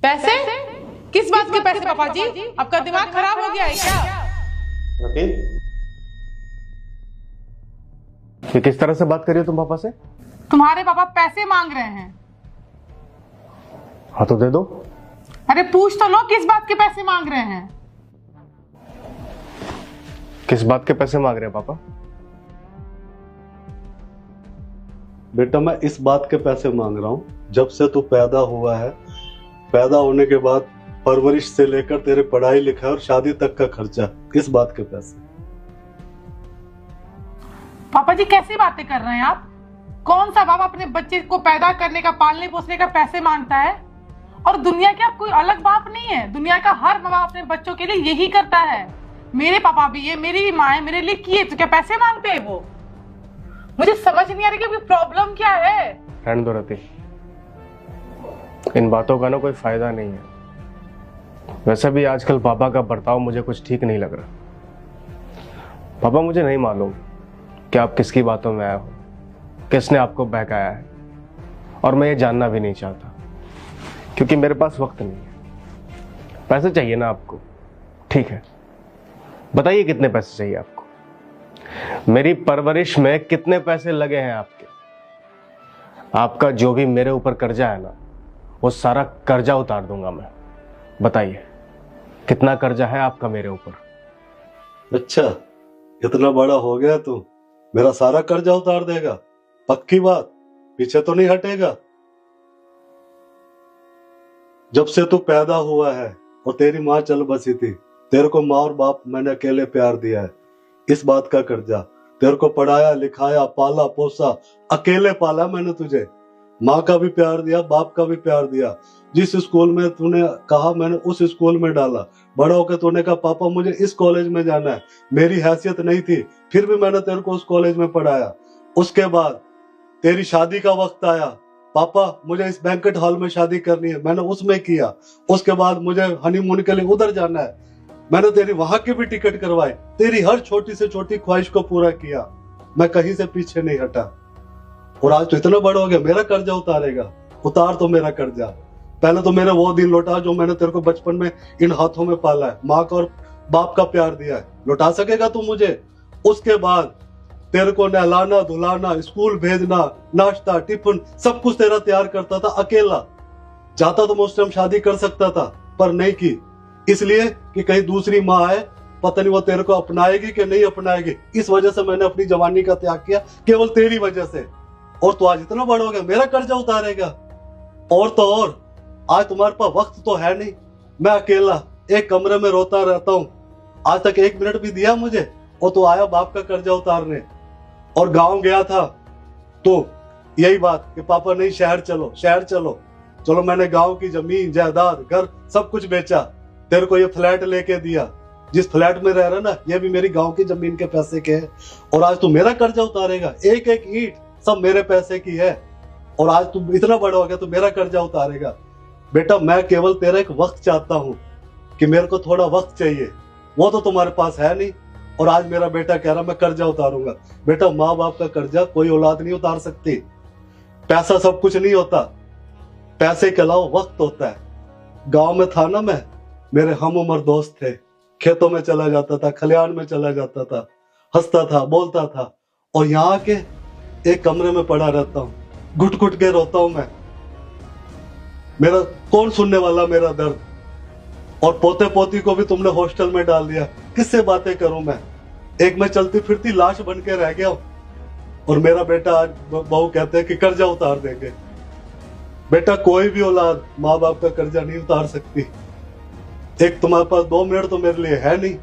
पैसे? किस बात के पैसे पापा जी? आपका दिमाग खराब हो गया है क्या? रकीब, ये किस तरह से बात कर रही हो तुम पापा से? तुम्हारे पापा पैसे मांग रहे हैं। हाँ तो दे दो। अरे पूछ तो लो किस बात के पैसे मांग रहे हैं। किस बात के पैसे मांग रहे हैं पापा? बेटा मैं इस बात के पैसे मांग रहा हूँ, जब से तू पैदा हुआ है, पैदा होने के बाद परवरिश से लेकर तेरे पढ़ाई लिखाई और शादी तक का खर्चा, इस बात के पैसे। पापा जी कैसी बातें कर रहे हैं आप? कौन सा बाप अपने बच्चे को पैदा करने का, पालने पोसने का पैसे मांगता है? और दुनिया के आप कोई अलग बाप नहीं है। दुनिया का हर माँ बाप अपने बच्चों के लिए यही करता है। मेरे पापा भी है, मेरी भी माँ है, मेरे लिए किए तो क्या पैसे मांगते हैं वो? मुझे समझ नहीं आ रही कि प्रॉब्लम क्या है। रहने दो रति, इन बातों का ना कोई फायदा नहीं है। वैसे भी आजकल पापा का बर्ताव मुझे कुछ ठीक नहीं लग रहा। पापा मुझे नहीं मालूम कि आप किसकी बातों में आए हो, किसने आपको बहकाया है, और मैं ये जानना भी नहीं चाहता क्योंकि मेरे पास वक्त नहीं है। पैसे चाहिए ना आपको, ठीक है, बताइए कितने पैसे चाहिए आपको? मेरी परवरिश में कितने पैसे लगे हैं आपके? आपका जो भी मेरे ऊपर कर्जा है ना, वो सारा कर्जा उतार दूंगा मैं। बताइए कितना कर्जा है आपका मेरे ऊपर? अच्छा, इतना बड़ा हो गया तू, मेरा सारा कर्जा उतार देगा? पक्की बात, पीछे तो नहीं हटेगा? जब से तू पैदा हुआ है और तेरी माँ चल बसी थी, तेरे को माँ और बाप मैंने अकेले प्यार दिया है, इस बात का कर्जा। तेरे को पढ़ाया लिखाया पाला पोसा, अकेले पाला मैंने तुझे। माँ का भी प्यार दिया, बाप का भी प्यार दिया। जिस स्कूल में तूने कहा मैंने उस स्कूल में डाला। बड़ा होकर तूने कहा पापा मुझे इस कॉलेज में जाना है। मेरी हैसियत नहीं थी, फिर भी मैंने तेरे को उस कॉलेज में पढ़ाया। उसके बाद तेरी शादी का वक्त आया, पापा मुझे इस बैंकेट हॉल में शादी करनी है, मैंने उसमें किया। उसके बाद मुझे हनीमून के लिए उधर जाना है, मैंने तेरी वहां की भी टिकट करवाई। तेरी हर छोटी से छोटी ख्वाहिश को पूरा किया, मैं कहीं से पीछे नहीं हटा। और आज तो इतना बड़ा हो गया, मेरा कर्जा उतारेगा? उतार तो मेरा कर्जा। पहले तो मेरे वो दिन लौटा जो मैंने तेरे को बचपन में इन हाथों में पाला है, माँ का और बाप का प्यार दिया है। लौटा सकेगा तू मुझे? उसके बाद तेरे को नहलाना धुलाना, स्कूल भेजना, नाश्ता टिफिन सब कुछ तेरा तैयार करता था अकेला। चाहता तो मैं उस टाइम शादी कर सकता था, पर नहीं की, इसलिए कि कहीं दूसरी माँ आए, पता नहीं वो तेरे को अपनाएगी कि नहीं अपनाएगी। इस वजह से मैंने अपनी जवानी का त्याग किया, केवल तेरी वजह से। और तू आज इतना बड़ा हो गया, मेरा कर्जा उतारेगा? और तो और आज तुम्हारे पास वक्त तो है नहीं। मैं अकेला एक कमरे में रोता रहता हूँ, आज तक 1 मिनट भी दिया मुझे? और तू आया बाप का कर्जा उतारने। और गांव गया था तो यही बात कि पापा नहीं शहर चलो, शहर चलो। चलो मैंने गांव की जमीन जायदाद घर सब कुछ बेचा, तेरे को ये फ्लैट लेके दिया। जिस फ्लैट में रह रहा ना, ये भी मेरी गांव की जमीन के पैसे के है। और आज तू मेरा कर्जा उतारेगा? एक एक ईंट सब मेरे पैसे की है। और आज तू इतना बड़ा हो गया तो मेरा कर्जा उतारेगा? बेटा मैं केवल तेरा एक वक्त चाहता हूँ कि मेरे को थोड़ा वक्त चाहिए, वो तो तुम्हारे पास है नहीं। और आज मेरा बेटा कह रहा मैं कर्जा उतारूंगा। बेटा माँ बाप का कर्जा कोई औलाद नहीं उतार सकती। पैसा सब कुछ नहीं होता, पैसे के अलावा वक्त होता है। गांव में था ना मैं, मेरे हम उम्र दोस्त थे, खेतों में चला जाता था, खलिहान में चला जाता था, हंसता था बोलता था। और यहाँ के एक कमरे में पड़ा रहता हूँ, घुट घुट के रोता हूं मैं। मेरा कौन सुनने वाला मेरा दर्द? और पोते पोती को भी तुमने हॉस्टल में डाल दिया, किससे बातें करूं मैं? एक मैं चलती फिरती लाश बन के रह गया हूं। और मेरा बेटा आज बहू कहते हैं कि कर्जा उतार देंगे। बेटा कोई भी औलाद माँ बाप का कर्जा नहीं उतार सकती। एक तुम्हारे पास 2 मिनट तो मेरे लिए है नहीं।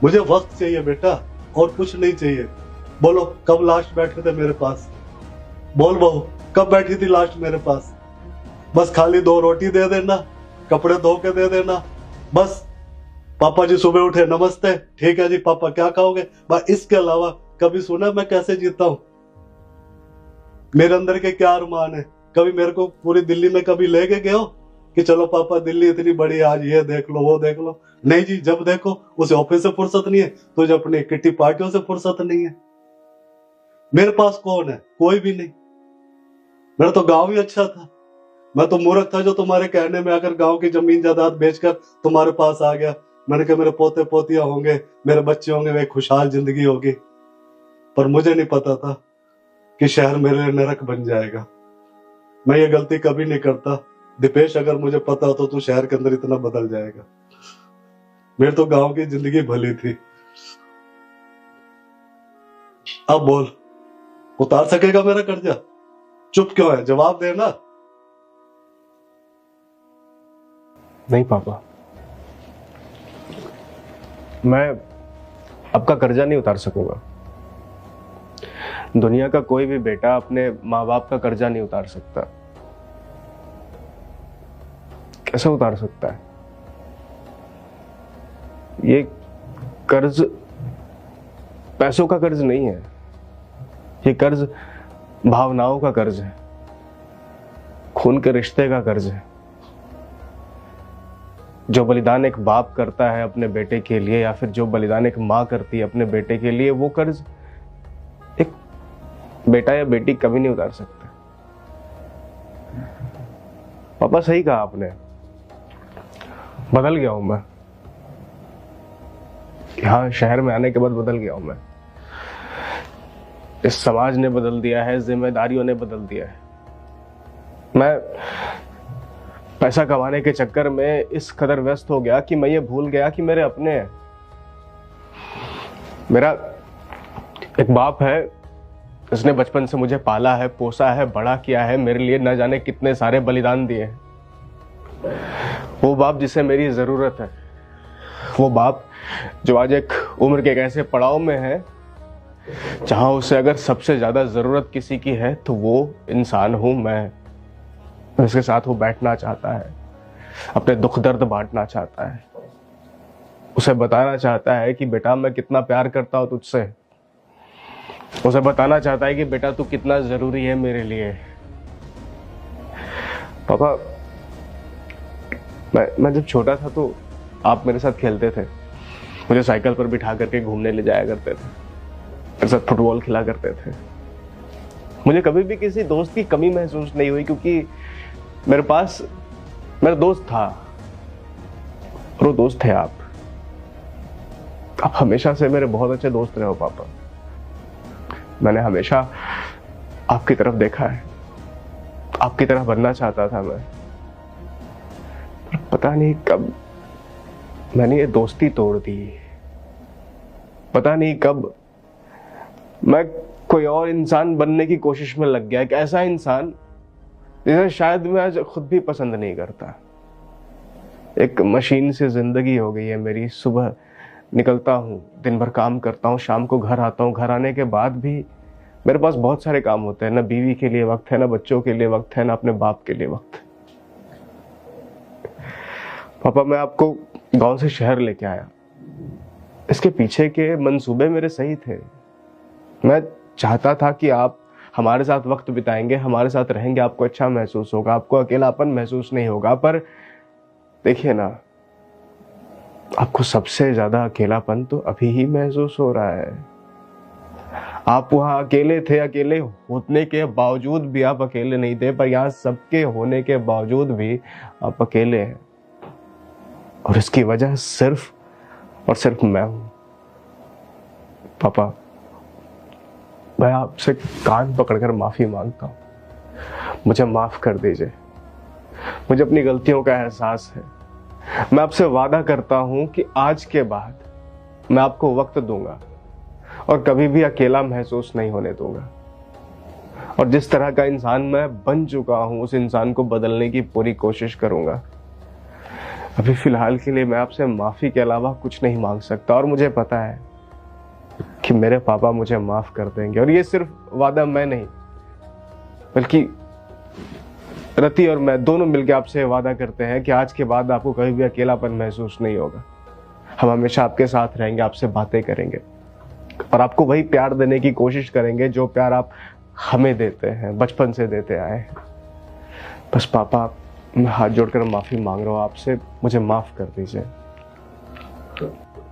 मुझे वक्त चाहिए बेटा, और कुछ नहीं चाहिए। बोलो कब लास्ट बैठे थे मेरे पास? बोल बहू कब बैठी थी लास्ट मेरे पास? बस खाली 2 रोटी दे देना, कपड़े धो के दे देना, बस। पापा जी सुबह उठे नमस्ते, ठीक है जी पापा क्या खाओगे, बस। इसके अलावा कभी सुना मैं कैसे जीता हूं? मेरे अंदर के क्या अरमान है? कभी मेरे को पूरी दिल्ली में कभी ले गए हो कि चलो पापा दिल्ली इतनी बड़ी, आज ये देख लो वो देख लो? नहीं जी, जब देखो उसे ऑफिस से फुर्सत नहीं है, तुझे अपनी किट्टी पार्टियों से फुर्सत नहीं है। मेरे पास कौन है? कोई भी नहीं। मेरा तो गांव ही अच्छा था, मैं तो मूर्ख था जो तुम्हारे कहने में आकर गांव की जमीन जायदाद बेचकर तुम्हारे पास आ गया। मैंने कहा मेरे पोते पोतियां होंगे, मेरे बच्चे होंगे, वे खुशहाल जिंदगी होगी। पर मुझे नहीं पता था कि शहर मेरे लिए नरक बन जाएगा। मैं ये गलती कभी नहीं करता दीपेश, अगर मुझे पता हो तो तू शहर के अंदर इतना बदल जाएगा। मेरी तो गांव की जिंदगी भली थी। अब बोल, उतार सकेगा मेरा कर्जा? चुप क्यों है, जवाब देना। नहीं पापा, मैं आपका कर्जा नहीं उतार सकूंगा। दुनिया का कोई भी बेटा अपने माँ बाप का कर्जा नहीं उतार सकता। कैसे उतार सकता है? ये कर्ज पैसों का कर्ज नहीं है, ये कर्ज भावनाओं का कर्ज है, खून के रिश्ते का कर्ज है। जो बलिदान एक बाप करता है अपने बेटे के लिए, या फिर जो बलिदान एक माँ करती है अपने बेटे के लिए, वो कर्ज एक बेटा या बेटी कभी नहीं उतार सकता। पापा सही कहा आपने, बदल गया हूं मैं। यहाँ शहर में आने के बाद बदल गया हूं मैं। इस समाज ने बदल दिया है, जिम्मेदारियों ने बदल दिया है। मैं पैसा कमाने के चक्कर में इस कदर व्यस्त हो गया कि मैं ये भूल गया कि मेरे अपने हैं। मेरा एक बाप है, उसने बचपन से मुझे पाला है, पोसा है, बड़ा किया है, मेरे लिए न जाने कितने सारे बलिदान दिए हैं। वो बाप जिसे मेरी जरूरत है, वो बाप जो आज एक उम्र के एक ऐसे पड़ाव में है जहां उसे अगर सबसे ज्यादा जरूरत किसी की है तो वो इंसान हूं मैं। उसके साथ वो बैठना चाहता है, अपने दुख दर्द बांटना चाहता है, उसे बताना चाहता है कि बेटा मैं कितना प्यार करता हूं तुझसे। उसे बताना चाहता है कि बेटा तू कितना जरूरी है मेरे लिए। पापा, मैं जब छोटा था तो आप मेरे साथ खेलते थे, मुझे साइकिल पर बिठा करके घूमने ले जाया करते थे, मेरे साथ फुटबॉल खेला करते थे। मुझे कभी भी किसी दोस्त की कमी महसूस नहीं हुई, क्योंकि मेरे पास मेरा दोस्त था और वो दोस्त थे आप। हमेशा से मेरे बहुत अच्छे दोस्त रहे हो पापा। मैंने हमेशा आपकी तरफ देखा है, आपकी तरह बनना चाहता था मैं। पर पता नहीं कब मैंने ये दोस्ती तोड़ दी। पता नहीं कब मैं कोई और इंसान बनने की कोशिश में लग गया, एक ऐसा इंसान जिसे शायद मैं आज खुद भी पसंद नहीं करता। एक मशीन से जिंदगी हो गई है मेरी। सुबह निकलता हूँ, दिन भर काम करता हूँ, शाम को घर आता हूँ। घर आने के बाद भी मेरे पास बहुत सारे काम होते हैं, ना बीवी के लिए वक्त है, ना बच्चों के लिए वक्त है, ना अपने बाप के लिए वक्त। पापा, मैं आपको गांव से शहर लेके आया, इसके पीछे के मंसूबे मेरे सही थे। मैं चाहता था कि आप हमारे साथ वक्त बिताएंगे, हमारे साथ रहेंगे, आपको अच्छा महसूस होगा, आपको अकेलापन महसूस नहीं होगा। पर देखिए ना, आपको सबसे ज्यादा अकेलापन तो अभी ही महसूस हो रहा है। आप वहां अकेले थे, अकेले होने के बावजूद भी आप अकेले नहीं थे, पर यहाँ सबके होने के बावजूद भी आप अकेले हैं। और इसकी वजह सिर्फ और सिर्फ मैं हूं। पापा, मैं आपसे कान पकड़कर माफी मांगता हूं, मुझे माफ कर दीजिए। मुझे अपनी गलतियों का एहसास है। मैं आपसे वादा करता हूं कि आज के बाद मैं आपको वक्त दूंगा और कभी भी अकेला महसूस नहीं होने दूंगा। और जिस तरह का इंसान मैं बन चुका हूं, उस इंसान को बदलने की पूरी कोशिश करूंगा। अभी फिलहाल के लिए मैं आपसे माफी के अलावा कुछ नहीं मांग सकता, और मुझे पता है कि मेरे पापा मुझे माफ कर देंगे। और ये सिर्फ वादा मैं नहीं, बल्कि रति और मैं दोनों मिलकर आपसे वादा करते हैं कि आज के बाद आपको कभी भी अकेलापन महसूस नहीं होगा। हम हमेशा आपके साथ रहेंगे, आपसे बातें करेंगे और आपको वही प्यार देने की कोशिश करेंगे जो प्यार आप हमें देते हैं, बचपन से देते आए हैं। बस पापा, मैं हाथ जोड़कर माफी मांग रहा हूँ आपसे, मुझे माफ कर दीजिए।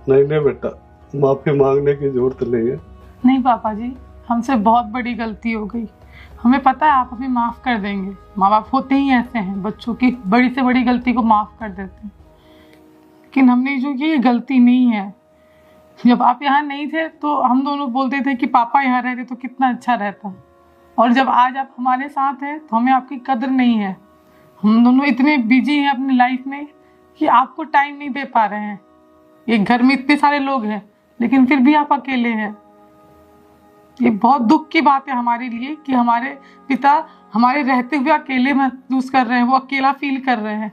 नहीं बेटा, माफी मांगने की जरूरत नहीं है। नहीं पापा जी, हमसे बहुत बड़ी गलती हो गई। हमें पता है आप हमें माफ़ कर देंगे, माँ बाप होते ही ऐसे हैं, बच्चों की बड़ी से बड़ी गलती को माफ़ कर देते हैं। लेकिन हमने जो की ये गलती नहीं है। जब आप यहाँ नहीं थे तो हम दोनों बोलते थे कि पापा यहाँ रहते तो कितना अच्छा रहता, और जब आज आप हमारे साथ हैं तो हमें आपकी कदर नहीं है। हम दोनों इतने बिजी हैं अपनी लाइफ में कि आपको टाइम नहीं दे पा रहे हैं। एक घर में इतने सारे लोग हैं लेकिन फिर भी आप अकेले हैं। ये बहुत दुख की बात है हमारे लिए कि हमारे पिता हमारे रहते हुए अकेले महसूस कर रहे हैं, वो अकेला फील कर रहे हैं।